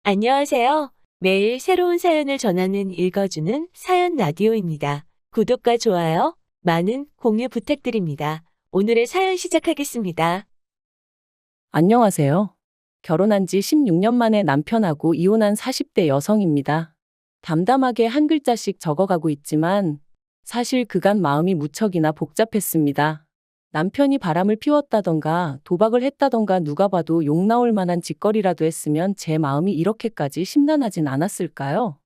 안녕하세요. 매일 새로운 사연을 전하는 읽어주는 사연 라디오입니다. 구독과 좋아요, 많은 공유 부탁드립니다. 오늘의 사연 시작하겠습니다. 안녕하세요. 결혼한 지 16년 만에 남편하고 이혼한 40대 여성입니다. 담담하게 한 글자씩 적어가고 있지만 사실 그간 마음이 무척이나 복잡했습니다. 남편이 바람을 피웠다던가 도박을 했다던가 누가 봐도 욕 나올 만한 짓거리라도 했으면 제 마음이 이렇게까지 심란하진 않았을까요?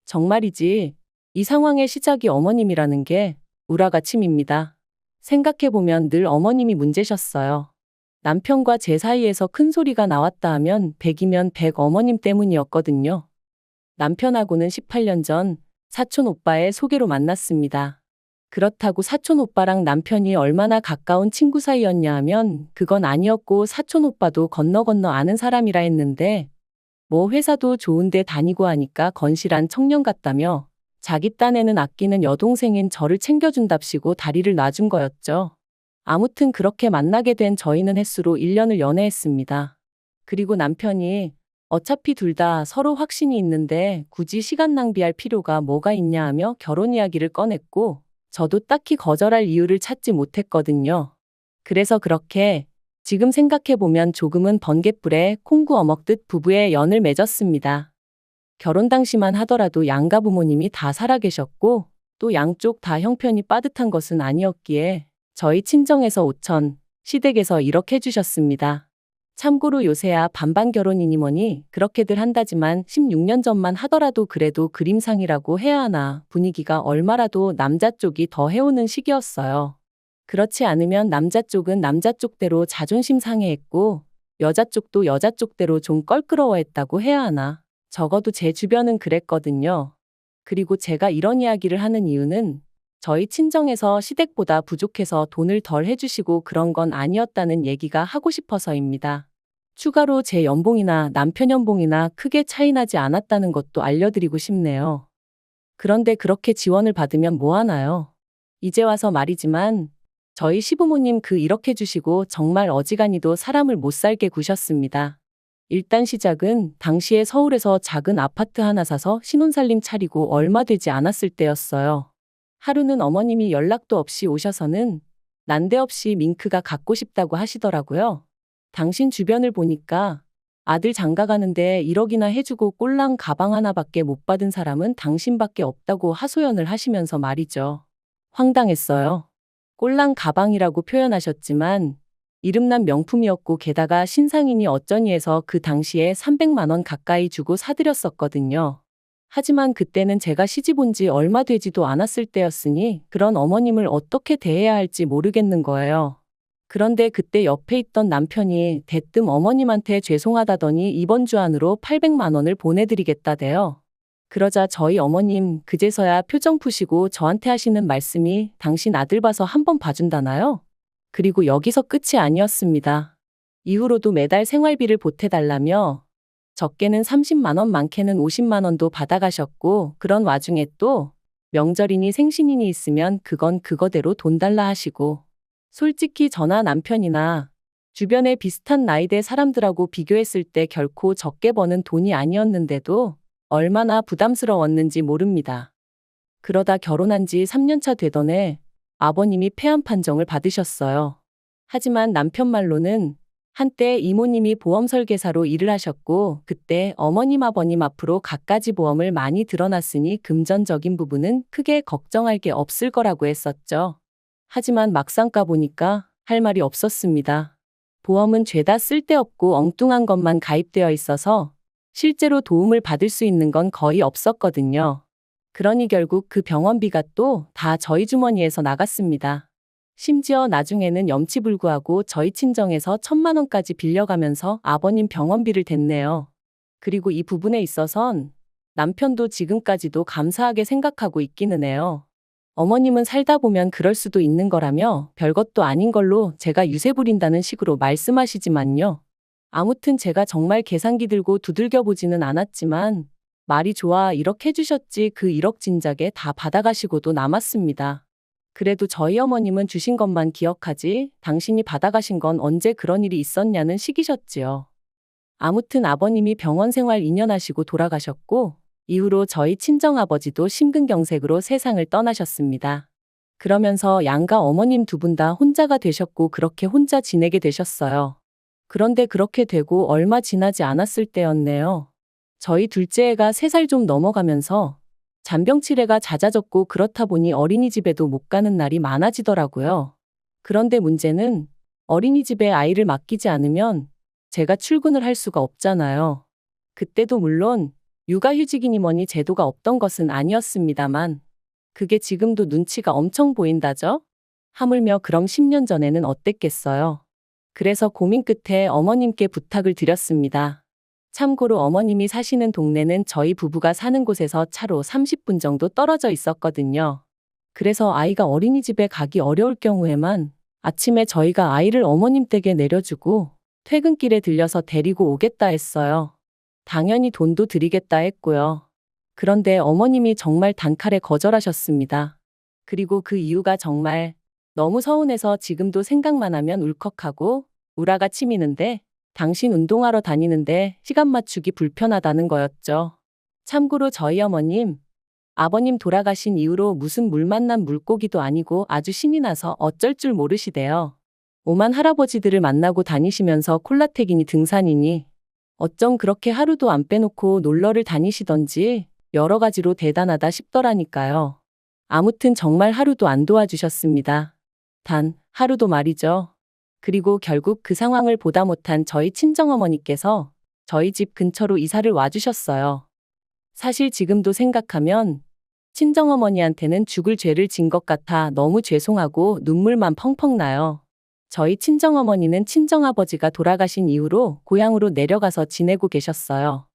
정말이지, 이 상황의 시작이 어머님이라는 게 우라가침입니다. 생각해보면 늘 어머님이 문제셨어요. 남편과 제 사이에서 큰 소리가 나왔다 하면 100이면 100 어머님 때문이었거든요. 남편하고는 18년 전 사촌 오빠의 소개로 만났습니다. 그렇다고 사촌 오빠랑 남편이 얼마나 가까운 친구 사이였냐 하면 그건 아니었고 사촌 오빠도 건너 아는 사람이라 했는데 뭐 회사도 좋은데 다니고 하니까 건실한 청년 같다며 자기 딴에는 아끼는 여동생인 저를 챙겨준답시고 다리를 놔준 거였죠. 아무튼 그렇게 만나게 된 저희는 햇수로 1년을 연애했습니다. 그리고 남편이 어차피 둘 다 서로 확신이 있는데 굳이 시간 낭비할 필요가 뭐가 있냐 하며 결혼 이야기를 꺼냈고 저도 딱히 거절할 이유를 찾지 못했거든요. 그래서 그렇게 지금 생각해보면 조금은 번갯불에 콩 구워 먹듯 부부의 연을 맺었습니다. 결혼 당시만 하더라도 양가 부모님이 다 살아계셨고 또 양쪽 다 형편이 빠듯한 것은 아니었기에 저희 친정에서 5천, 시댁에서 1억 해주셨습니다. 참고로 요새야 반반 결혼이니 뭐니 그렇게들 한다지만 16년 전만 하더라도 그래도 그림상이라고 해야 하나 분위기가 얼마라도 남자 쪽이 더 해오는 시기였어요. 그렇지 않으면 남자 쪽은 남자 쪽대로 자존심 상해했고 여자 쪽도 여자 쪽대로 좀 껄끄러워했다고 해야 하나. 적어도 제 주변은 그랬거든요. 그리고 제가 이런 이야기를 하는 이유는 저희 친정에서 시댁보다 부족해서 돈을 덜 해주시고 그런 건 아니었다는 얘기가 하고 싶어서입니다. 추가로 제 연봉이나 남편 연봉이나 크게 차이나지 않았다는 것도 알려드리고 싶네요. 그런데 그렇게 지원을 받으면 뭐 하나요? 이제 와서 말이지만 저희 시부모님 그 1억 해주시고 정말 어지간히도 사람을 못 살게 구셨습니다. 일단 시작은 당시에 서울에서 작은 아파트 하나 사서 신혼살림 차리고 얼마 되지 않았을 때였어요. 하루는 어머님이 연락도 없이 오셔서는 난데없이 밍크가 갖고 싶다고 하시더라고요. 당신 주변을 보니까 아들 장가 가는데 1억이나 해주고 꼴랑 가방 하나밖에 못 받은 사람은 당신밖에 없다고 하소연을 하시면서 말이죠. 황당했어요. 꼴랑 가방이라고 표현하셨지만 이름난 명품이었고 게다가 신상이니 어쩌니 해서 그 당시에 300만 원 가까이 주고 사드렸었거든요. 하지만 그때는 제가 시집 온 지 얼마 되지도 않았을 때였으니 그런 어머님을 어떻게 대해야 할지 모르겠는 거예요. 그런데 그때 옆에 있던 남편이 대뜸 어머님한테 죄송하다더니 이번 주 안으로 800만 원을 보내드리겠다대요. 그러자 저희 어머님 그제서야 표정 푸시고 저한테 하시는 말씀이 당신 아들 봐서 한번 봐준다나요? 그리고 여기서 끝이 아니었습니다. 이후로도 매달 생활비를 보태달라며 적게는 30만 원, 많게는 50만 원도 받아가셨고 그런 와중에 또 명절이니 생신이니 있으면 그건 그거대로 돈 달라 하시고 솔직히 저나 남편이나 주변에 비슷한 나이대 사람들하고 비교했을 때 결코 적게 버는 돈이 아니었는데도 얼마나 부담스러웠는지 모릅니다. 그러다 결혼한 지 3년 차 되던 해 아버님이 폐암 판정을 받으셨어요. 하지만 남편 말로는 한때 이모님이 보험 설계사로 일을 하셨고 그때 어머님 아버님 앞으로 갖가지 보험을 많이 들어놨으니 금전적인 부분은 크게 걱정할 게 없을 거라고 했었죠. 하지만 막상 까보니까 할 말이 없었습니다. 보험은 죄다 쓸데없고 엉뚱한 것만 가입되어 있어서 실제로 도움을 받을 수 있는 건 거의 없었거든요. 그러니 결국 그 병원비가 또 다 저희 주머니에서 나갔습니다. 심지어 나중에는 염치불구하고 저희 친정에서 1,000만 원까지 빌려가면서 아버님 병원비를 댔네요. 그리고 이 부분에 있어선 남편도 지금까지도 감사하게 생각하고 있기는 해요. 어머님은 살다 보면 그럴 수도 있는 거라며 별것도 아닌 걸로 제가 유세 부린다는 식으로 말씀하시지만요. 아무튼 제가 정말 계산기 들고 두들겨 보지는 않았지만 말이 좋아 1억 해주셨지 그 1억 진작에 다 받아가시고도 남았습니다. 그래도 저희 어머님은 주신 것만 기억하지 당신이 받아가신 건 언제 그런 일이 있었냐는 식이셨지요. 아무튼 아버님이 병원 생활 2년 하시고 돌아가셨고, 이후로 저희 친정아버지도 심근경색으로 세상을 떠나셨습니다. 그러면서 양가 어머님 두 분 다 혼자가 되셨고 그렇게 혼자 지내게 되셨어요. 그런데 그렇게 되고 얼마 지나지 않았을 때였네요. 저희 둘째 애가 3살 좀 넘어가면서 잔병 치레가 잦아졌고 그렇다 보니 어린이집에도 못 가는 날이 많아지더라고요. 그런데 문제는 어린이집에 아이를 맡기지 않으면 제가 출근을 할 수가 없잖아요. 그때도 물론 육아휴직이니 뭐니 제도가 없던 것은 아니었습니다만 그게 지금도 눈치가 엄청 보인다죠? 하물며 그럼 10년 전에는 어땠겠어요? 그래서 고민 끝에 어머님께 부탁을 드렸습니다. 참고로 어머님이 사시는 동네는 저희 부부가 사는 곳에서 차로 30분 정도 떨어져 있었거든요. 그래서 아이가 어린이집에 가기 어려울 경우에만 아침에 저희가 아이를 어머님 댁에 내려주고 퇴근길에 들려서 데리고 오겠다 했어요. 당연히 돈도 드리겠다 했고요. 그런데 어머님이 정말 단칼에 거절하셨습니다. 그리고 그 이유가 정말 너무 서운해서 지금도 생각만 하면 울컥하고 우라가 치미는데 당신 운동하러 다니는데 시간 맞추기 불편하다는 거였죠. 참고로 저희 어머님, 아버님 돌아가신 이후로 무슨 물 만난 물고기도 아니고 아주 신이 나서 어쩔 줄 모르시대요. 오만 할아버지들을 만나고 다니시면서 콜라텍이니 등산이니 어쩜 그렇게 하루도 안 빼놓고 놀러를 다니시던지 여러 가지로 대단하다 싶더라니까요. 아무튼 정말 하루도 안 도와주셨습니다. 단 하루도 말이죠. 그리고 결국 그 상황을 보다 못한 저희 친정어머니께서 저희 집 근처로 이사를 와주셨어요. 사실 지금도 생각하면 친정어머니한테는 죽을 죄를 진 것 같아 너무 죄송하고 눈물만 펑펑 나요. 저희 친정어머니는 친정아버지가 돌아가신 이후로 고향으로 내려가서 지내고 계셨어요.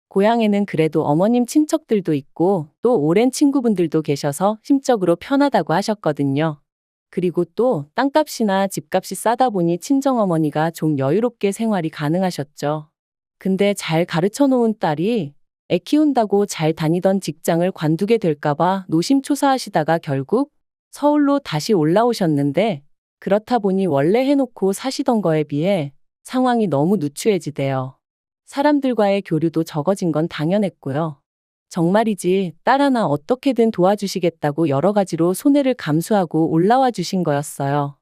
고향에는 그래도 어머님 친척들도 있고 또 오랜 친구분들도 계셔서 심적으로 편하다고 하셨거든요. 그리고 또 땅값이나 집값이 싸다 보니 친정어머니가 좀 여유롭게 생활이 가능하셨죠. 근데 잘 가르쳐 놓은 딸이 애 키운다고 잘 다니던 직장을 관두게 될까봐 노심초사하시다가 결국 서울로 다시 올라오셨는데 그렇다 보니 원래 해놓고 사시던 거에 비해 상황이 너무 누추해지대요. 사람들과의 교류도 적어진 건 당연했고요. 정말이지 딸 하나 어떻게든 도와주시겠다고 여러 가지로 손해를 감수하고 올라와 주신 거였어요.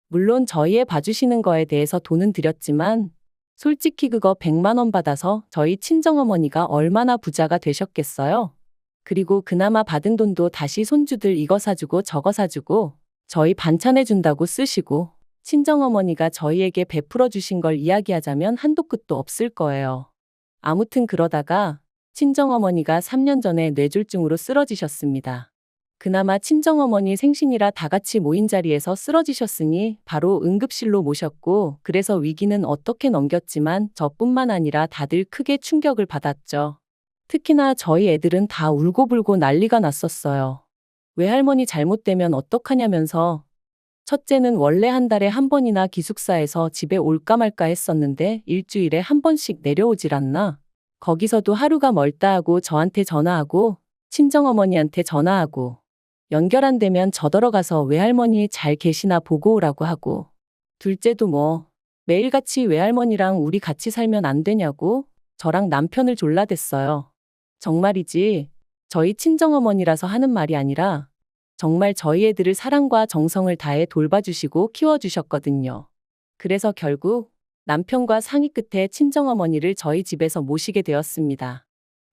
물론 저희 애 봐주시는 거에 대해서 돈은 드렸지만 솔직히 그거 100만 원 받아서 저희 친정어머니가 얼마나 부자가 되셨겠어요? 그리고 그나마 받은 돈도 다시 손주들 이거 사주고 저거 사주고 저희 반찬해준다고 쓰시고 친정어머니가 저희에게 베풀어 주신 걸 이야기하자면 한도 끝도 없을 거예요. 아무튼 그러다가 친정어머니가 3년 전에 뇌졸중으로 쓰러지셨습니다. 그나마 친정어머니 생신이라 다 같이 모인 자리에서 쓰러지셨으니 바로 응급실로 모셨고 그래서 위기는 어떻게 넘겼지만 저뿐만 아니라 다들 크게 충격을 받았죠. 특히나 저희 애들은 다 울고불고 난리가 났었어요. 외할머니 잘못되면 어떡하냐면서 첫째는 원래 한 달에 한 번이나 기숙사에서 집에 올까 말까 했었는데 일주일에 한 번씩 내려오질 않나. 거기서도 하루가 멀다 하고 저한테 전화하고 친정어머니한테 전화하고 연결 안 되면 저더러 가서 외할머니 잘 계시나 보고 오라고 하고 둘째도 뭐 매일같이 외할머니랑 우리 같이 살면 안 되냐고 저랑 남편을 졸라댔어요. 정말이지 저희 친정어머니라서 하는 말이 아니라 정말 저희 애들을 사랑과 정성을 다해 돌봐주시고 키워주셨거든요. 그래서 결국 남편과 상의 끝에 친정어머니를 저희 집에서 모시게 되었습니다.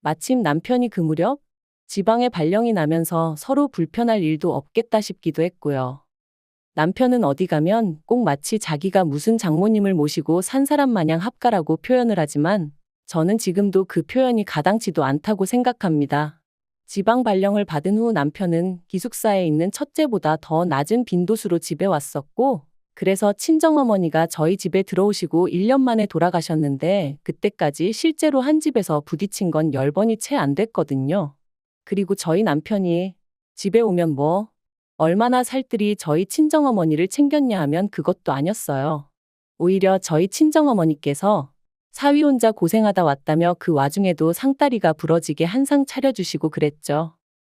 마침 남편이 그 무렵 지방에 발령이 나면서 서로 불편할 일도 없겠다 싶기도 했고요. 남편은 어디 가면 꼭 마치 자기가 무슨 장모님을 모시고 산 사람 마냥 합가라고 표현을 하지만 저는 지금도 그 표현이 가당치도 않다고 생각합니다. 지방 발령을 받은 후 남편은 기숙사에 있는 첫째보다 더 낮은 빈도수로 집에 왔었고 그래서 친정어머니가 저희 집에 들어오시고 1년 만에 돌아가셨는데 그때까지 실제로 한 집에서 부딪힌 건 10번이 채 안 됐거든요. 그리고 저희 남편이 집에 오면 뭐 얼마나 살뜰히 저희 친정어머니를 챙겼냐 하면 그것도 아니었어요. 오히려 저희 친정어머니께서 사위 혼자 고생하다 왔다며 그 와중에도 상다리가 부러지게 한상 차려주시고 그랬죠.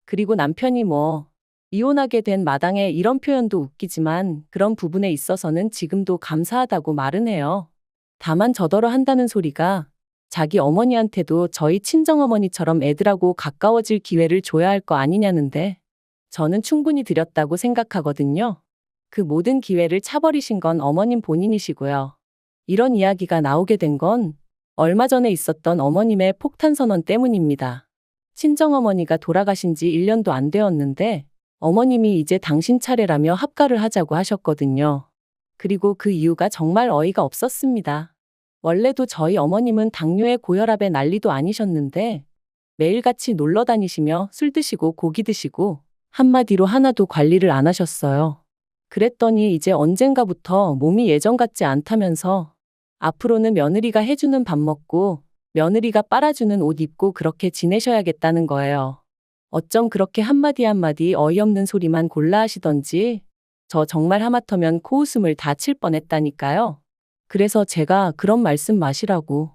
그리고 남편이 뭐 이혼하게 된 마당에 이런 표현도 웃기지만 그런 부분에 있어서는 지금도 감사하다고 말은 해요. 다만 저더러 한다는 소리가 자기 어머니한테도 저희 친정어머니처럼 애들하고 가까워질 기회를 줘야 할 거 아니냐는데 저는 충분히 드렸다고 생각하거든요. 그 모든 기회를 차버리신 건 어머님 본인이시고요. 이런 이야기가 나오게 된 건 얼마 전에 있었던 어머님의 폭탄 선언 때문입니다. 친정어머니가 돌아가신 지 1년도 안 되었는데 어머님이 이제 당신 차례라며 합가를 하자고 하셨거든요. 그리고 그 이유가 정말 어이가 없었습니다. 원래도 저희 어머님은 당뇨에 고혈압에 난리도 아니셨는데 매일같이 놀러 다니시며 술 드시고 고기 드시고 한마디로 하나도 관리를 안 하셨어요. 그랬더니 이제 언젠가부터 몸이 예전 같지 않다면서 앞으로는 며느리가 해주는 밥 먹고 며느리가 빨아주는 옷 입고 그렇게 지내셔야겠다는 거예요. 어쩜 그렇게 한마디 한마디 어이없는 소리만 골라 하시던지 저 정말 하마터면 코웃음을 다 칠 뻔했다니까요. 그래서 제가 그런 말씀 마시라고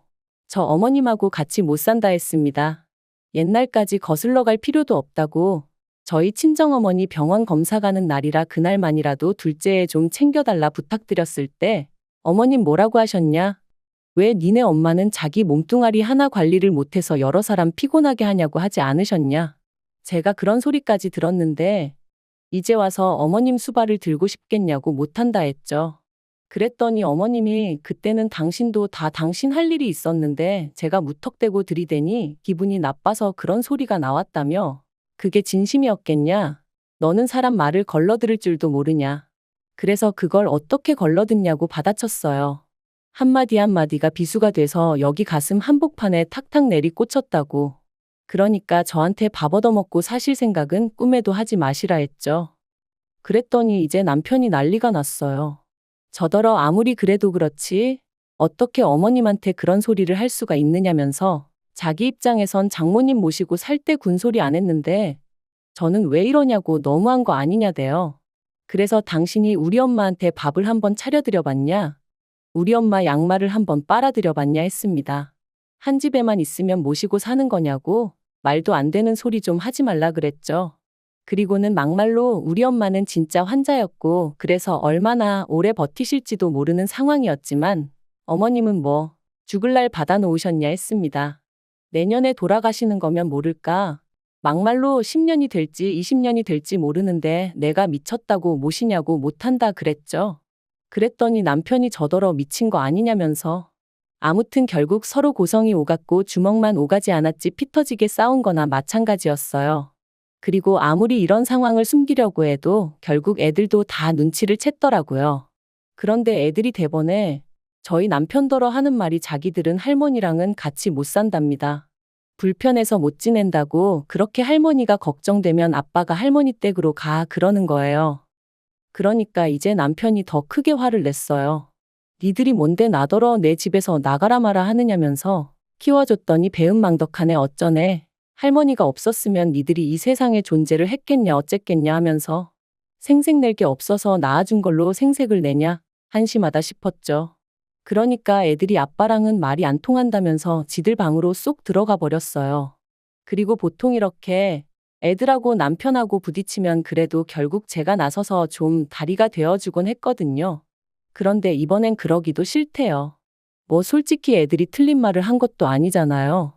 저 어머님하고 같이 못 산다 했습니다. 옛날까지 거슬러 갈 필요도 없다고 저희 친정어머니 병원 검사 가는 날이라 그날만이라도 둘째에 좀 챙겨달라 부탁드렸을 때 어머님 뭐라고 하셨냐? 왜 니네 엄마는 자기 몸뚱아리 하나 관리를 못해서 여러 사람 피곤하게 하냐고 하지 않으셨냐? 제가 그런 소리까지 들었는데 이제 와서 어머님 수발을 들고 싶겠냐고 못한다 했죠. 그랬더니 어머님이 그때는 당신도 다 당신 할 일이 있었는데 제가 무턱대고 들이대니 기분이 나빠서 그런 소리가 나왔다며 그게 진심이었겠냐? 너는 사람 말을 걸러들을 줄도 모르냐? 그래서 그걸 어떻게 걸러듣냐고 받아쳤어요. 한마디 한마디가 비수가 돼서 여기 가슴 한복판에 탁탁 내리 꽂혔다고. 그러니까 저한테 밥 얻어먹고 사실 생각은 꿈에도 하지 마시라 했죠. 그랬더니 이제 남편이 난리가 났어요. 저더러 아무리 그래도 그렇지 어떻게 어머님한테 그런 소리를 할 수가 있느냐면서 자기 입장에선 장모님 모시고 살 때 군소리 안 했는데 저는 왜 이러냐고 너무한 거 아니냐대요. 그래서 당신이 우리 엄마한테 밥을 한번 차려드려 봤냐? 우리 엄마 양말을 한번 빨아드려 봤냐 했습니다. 한 집에만 있으면 모시고 사는 거냐고 말도 안 되는 소리 좀 하지 말라 그랬죠. 그리고는 막말로 우리 엄마는 진짜 환자였고 그래서 얼마나 오래 버티실지도 모르는 상황이었지만 어머님은 뭐 죽을 날 받아놓으셨냐 했습니다. 내년에 돌아가시는 거면 모를까? 막말로 10년이 될지 20년이 될지 모르는데 내가 미쳤다고 모시냐고 못한다 그랬죠. 그랬더니 남편이 저더러 미친 거 아니냐면서 아무튼 결국 서로 고성이 오갔고 주먹만 오가지 않았지 피 터지게 싸운 거나 마찬가지였어요. 그리고 아무리 이런 상황을 숨기려고 해도 결국 애들도 다 눈치를 챘더라고요. 그런데 애들이 대번에 저희 남편더러 하는 말이 자기들은 할머니랑은 같이 못 산답니다. 불편해서 못 지낸다고 그렇게 할머니가 걱정되면 아빠가 할머니 댁으로 가 그러는 거예요. 그러니까 이제 남편이 더 크게 화를 냈어요. 니들이 뭔데 나더러 내 집에서 나가라 마라 하느냐면서 키워줬더니 배은망덕하네 어쩌네. 할머니가 없었으면 니들이 이 세상에 존재를 했겠냐 어쨌겠냐 하면서 생색 낼 게 없어서 낳아준 걸로 생색을 내냐 한심하다 싶었죠. 그러니까 애들이 아빠랑은 말이 안 통한다면서 지들 방으로 쏙 들어가 버렸어요. 그리고 보통 이렇게 애들하고 남편하고 부딪히면 그래도 결국 제가 나서서 좀 다리가 되어주곤 했거든요. 그런데 이번엔 그러기도 싫대요. 뭐 솔직히 애들이 틀린 말을 한 것도 아니잖아요.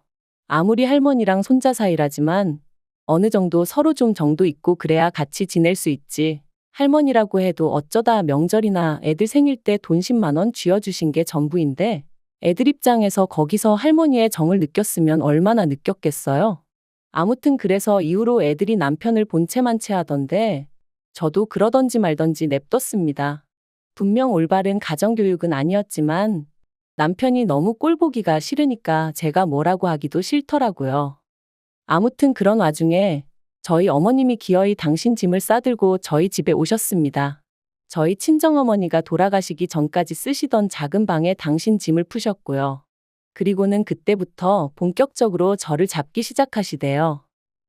아무리 할머니랑 손자 사이라지만 어느 정도 서로 좀 정도 있고 그래야 같이 지낼 수 있지. 할머니라고 해도 어쩌다 명절이나 애들 생일 때 돈 10만 원 쥐어주신 게 전부인데 애들 입장에서 거기서 할머니의 정을 느꼈으면 얼마나 느꼈겠어요. 아무튼 그래서 이후로 애들이 남편을 본체만 체하던데 저도 그러던지 말던지 냅뒀습니다. 분명 올바른 가정교육은 아니었지만 남편이 너무 꼴보기가 싫으니까 제가 뭐라고 하기도 싫더라고요. 아무튼 그런 와중에 저희 어머님이 기어이 당신 짐을 싸들고 저희 집에 오셨습니다. 저희 친정어머니가 돌아가시기 전까지 쓰시던 작은 방에 당신 짐을 푸셨고요. 그리고는 그때부터 본격적으로 저를 잡기 시작하시대요.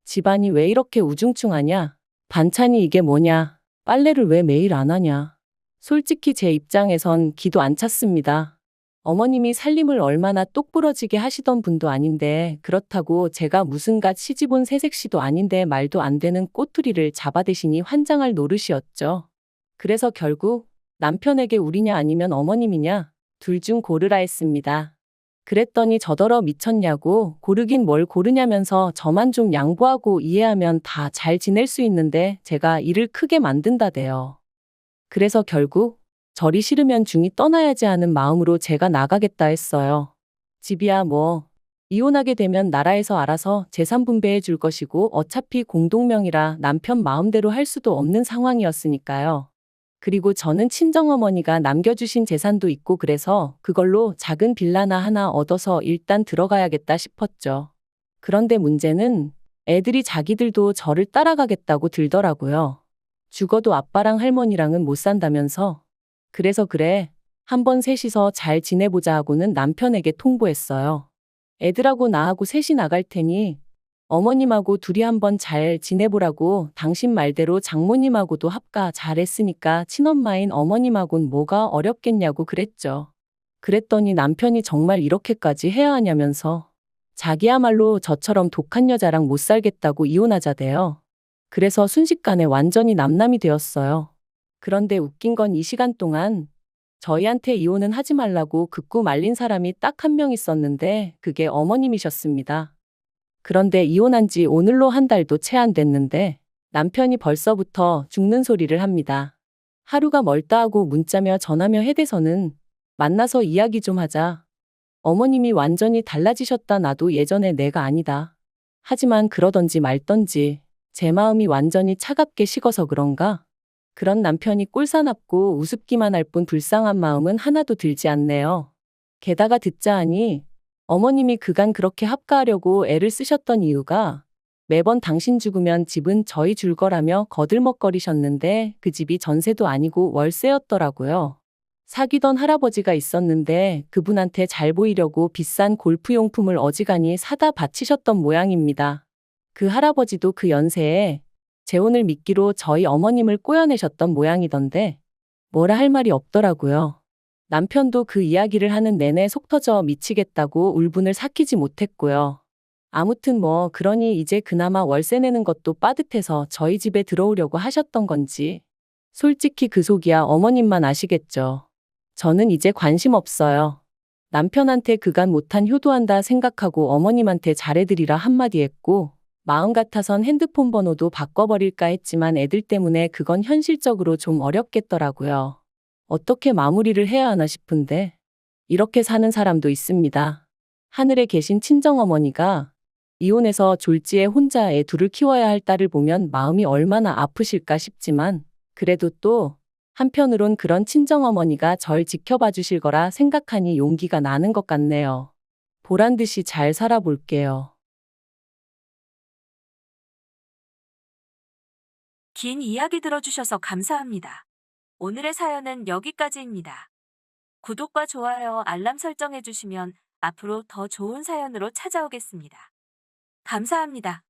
집안이 왜 이렇게 우중충하냐? 반찬이 이게 뭐냐? 빨래를 왜 매일 안 하냐? 솔직히 제 입장에선 기도 안 찼습니다. 어머님이 살림을 얼마나 똑부러지게 하시던 분도 아닌데 그렇다고 제가 무슨갓 시집 온 새색시도 아닌데 말도 안 되는 꼬투리를 잡아대시니 환장할 노릇이었죠. 그래서 결국 남편에게 우리냐 아니면 어머님이냐 둘 중 고르라 했습니다. 그랬더니 저더러 미쳤냐고 고르긴 뭘 고르냐면서 저만 좀 양보하고 이해하면 다 잘 지낼 수 있는데 제가 일을 크게 만든다대요. 그래서 결국 절이 싫으면 중이 떠나야지 하는 마음으로 제가 나가겠다 했어요. 집이야 뭐 이혼하게 되면 나라에서 알아서 재산 분배해 줄 것이고 어차피 공동명의라 남편 마음대로 할 수도 없는 상황이었으니까요. 그리고 저는 친정어머니가 남겨주신 재산도 있고 그래서 그걸로 작은 빌라나 하나 얻어서 일단 들어가야겠다 싶었죠. 그런데 문제는 애들이 자기들도 저를 따라가겠다고 들더라고요. 죽어도 아빠랑 할머니랑은 못 산다면서. 그래서 그래, 한번 셋이서 잘 지내보자 하고는 남편에게 통보했어요. 애들하고 나하고 셋이 나갈 테니 어머님하고 둘이 한번 잘 지내보라고 당신 말대로 장모님하고도 합가 잘했으니까 친엄마인 어머님하고는 뭐가 어렵겠냐고 그랬죠. 그랬더니 남편이 정말 이렇게까지 해야 하냐면서 자기야말로 저처럼 독한 여자랑 못 살겠다고 이혼하자대요. 그래서 순식간에 완전히 남남이 되었어요. 그런데 웃긴 건 이 시간 동안 저희한테 이혼은 하지 말라고 극구 말린 사람이 딱 한 명 있었는데 그게 어머님이셨습니다. 그런데 이혼한 지 오늘로 한 달도 채 안 됐는데 남편이 벌써부터 죽는 소리를 합니다. 하루가 멀다 하고 문자며 전화며 해대서는 만나서 이야기 좀 하자. 어머님이 완전히 달라지셨다 나도 예전에 내가 아니다. 하지만 그러던지 말던지 제 마음이 완전히 차갑게 식어서 그런가? 그런 남편이 꼴사납고 우습기만 할 뿐 불쌍한 마음은 하나도 들지 않네요. 게다가 듣자 하니 어머님이 그간 그렇게 합가하려고 애를 쓰셨던 이유가 매번 당신 죽으면 집은 저희 줄 거라며 거들먹거리셨는데 그 집이 전세도 아니고 월세였더라고요. 사귀던 할아버지가 있었는데 그분한테 잘 보이려고 비싼 골프용품을 어지간히 사다 바치셨던 모양입니다. 그 할아버지도 그 연세에 재혼을 미끼로 저희 어머님을 꼬여내셨던 모양이던데 뭐라 할 말이 없더라고요. 남편도 그 이야기를 하는 내내 속 터져 미치겠다고 울분을 삭히지 못했고요. 아무튼 뭐 그러니 이제 그나마 월세 내는 것도 빠듯해서 저희 집에 들어오려고 하셨던 건지. 솔직히 그 속이야 어머님만 아시겠죠. 저는 이제 관심 없어요. 남편한테 그간 못한 효도한다 생각하고 어머님한테 잘해드리라 한마디 했고 마음 같아선 핸드폰 번호도 바꿔버릴까 했지만 애들 때문에 그건 현실적으로 좀 어렵겠더라고요. 어떻게 마무리를 해야 하나 싶은데 이렇게 사는 사람도 있습니다. 하늘에 계신 친정어머니가 이혼해서 졸지에 혼자 애 둘을 키워야 할 딸을 보면 마음이 얼마나 아프실까 싶지만 그래도 또 한편으론 그런 친정어머니가 절 지켜봐 주실 거라 생각하니 용기가 나는 것 같네요. 보란 듯이 잘 살아볼게요. 긴 이야기 들어주셔서 감사합니다. 오늘의 사연은 여기까지입니다. 구독과 좋아요, 알람 설정해주시면 앞으로 더 좋은 사연으로 찾아오겠습니다. 감사합니다.